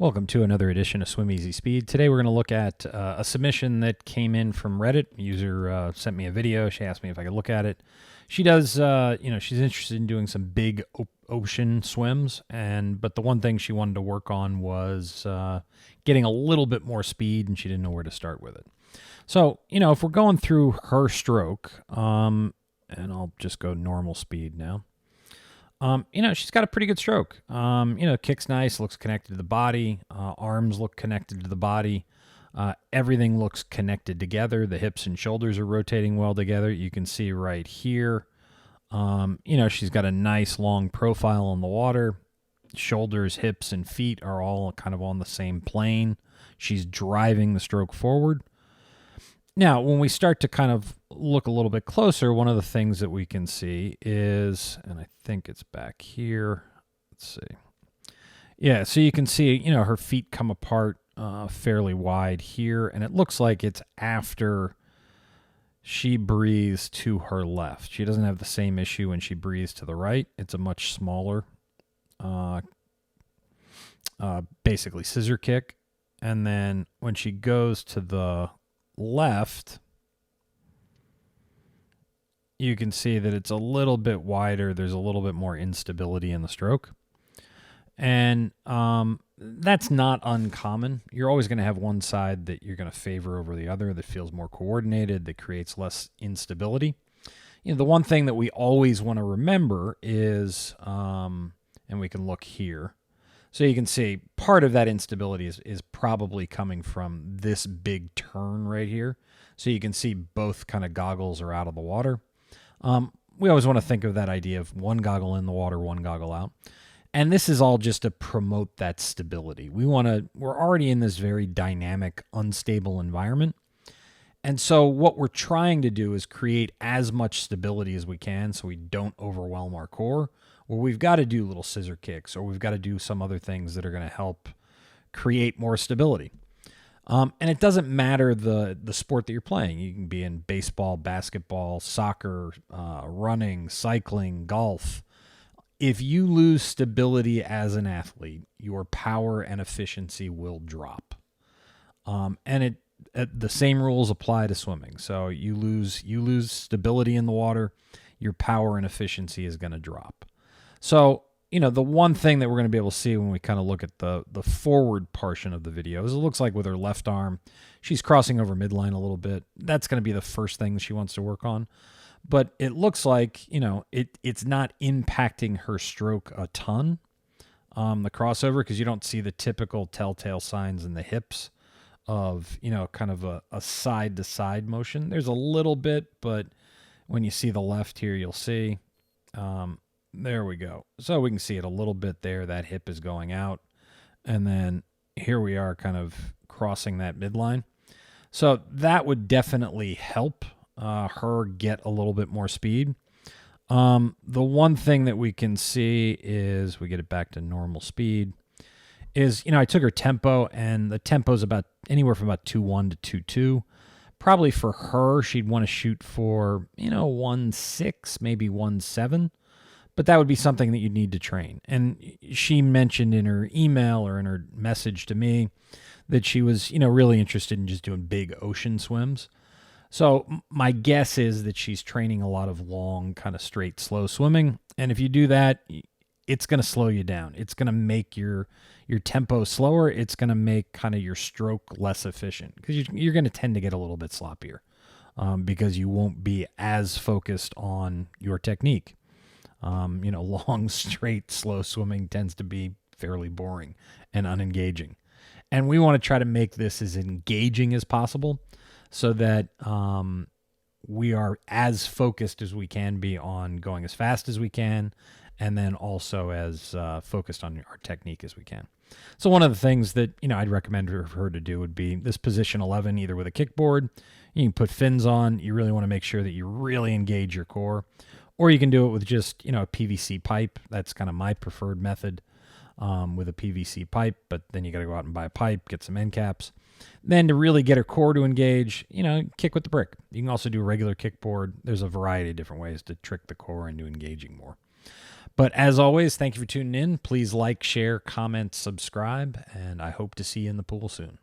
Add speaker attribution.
Speaker 1: Welcome to another edition of Swim Easy Speed. Today we're going to look at a submission that came in from Reddit. A user sent me a video. She asked me if I could look at it. She does, she's interested in doing some big ocean swims, but the one thing she wanted to work on was getting a little bit more speed, and she didn't know where to start with it. So, if we're going through her stroke, and I'll just go normal speed now. She's got a pretty good stroke. Kick's nice, looks connected to the body. Arms look connected to the body. Everything looks connected together. The hips and shoulders are rotating well together. You can see right here, she's got a nice long profile on the water. Shoulders, hips, and feet are all kind of on the same plane. She's driving the stroke forward. Now, when we start to kind of look a little bit closer, one of the things that we can see is, and I think it's back here. Let's see. Yeah, so you can see, her feet come apart fairly wide here, and it looks like it's after she breathes to her left. She doesn't have the same issue when she breathes to the right. It's a much smaller, basically scissor kick. And then when she goes to the left, you can see that it's a little bit wider. There's a little bit more instability in the stroke. And that's not uncommon. You're always going to have one side that you're going to favor over the other that feels more coordinated, that creates less instability. The one thing that we always want to remember is, and we can look here, so you can see part of that instability is probably coming from this big turn right here. So you can see both kind of goggles are out of the water. We always want to think of that idea of one goggle in the water, one goggle out. And this is all just to promote that stability. We're already in this very dynamic, unstable environment. And so what we're trying to do is create as much stability as we can so we don't overwhelm our core. Or we've got to do little scissor kicks, or we've got to do some other things that are going to help create more stability. And it doesn't matter the sport that you're playing. You can be in baseball, basketball, soccer, running, cycling, golf. If you lose stability as an athlete, your power and efficiency will drop. And the same rules apply to swimming. So you lose stability in the water, your power and efficiency is going to drop. So, the one thing that we're going to be able to see when we kind of look at the forward portion of the video is it looks like with her left arm, she's crossing over midline a little bit. That's going to be the first thing she wants to work on. But it looks like, it's not impacting her stroke a ton, the crossover, because you don't see the typical telltale signs in the hips of, kind of a side-to-side motion. There's a little bit, but when you see the left here, you'll see... there we go. So we can see it a little bit there. That hip is going out. And then here we are kind of crossing that midline. So that would definitely help her get a little bit more speed. The one thing that we can see is, we get it back to normal speed, is, I took her tempo, and the tempo is about anywhere from about 2.1 to 2.2. Probably for her, she'd want to shoot for, 1.6, maybe 1.7. But that would be something that you'd need to train. And she mentioned in her email or in her message to me that she was, really interested in just doing big ocean swims. So my guess is that she's training a lot of long, kind of straight, slow swimming. And if you do that, it's going to slow you down. It's going to make your tempo slower. It's going to make kind of your stroke less efficient, because you're going to tend to get a little bit sloppier because you won't be as focused on your technique. Long, straight, slow swimming tends to be fairly boring and unengaging. And we want to try to make this as engaging as possible so that we are as focused as we can be on going as fast as we can, and then also as focused on our technique as we can. So one of the things that, I'd recommend for her to do would be this position 11, either with a kickboard. You can put fins on. You really want to make sure that you really engage your core. Or you can do it with just, a PVC pipe. That's kind of my preferred method with a PVC pipe. But then you got to go out and buy a pipe, get some end caps. Then to really get her core to engage, kick with the brick. You can also do a regular kickboard. There's a variety of different ways to trick the core into engaging more. But as always, thank you for tuning in. Please like, share, comment, subscribe, and I hope to see you in the pool soon.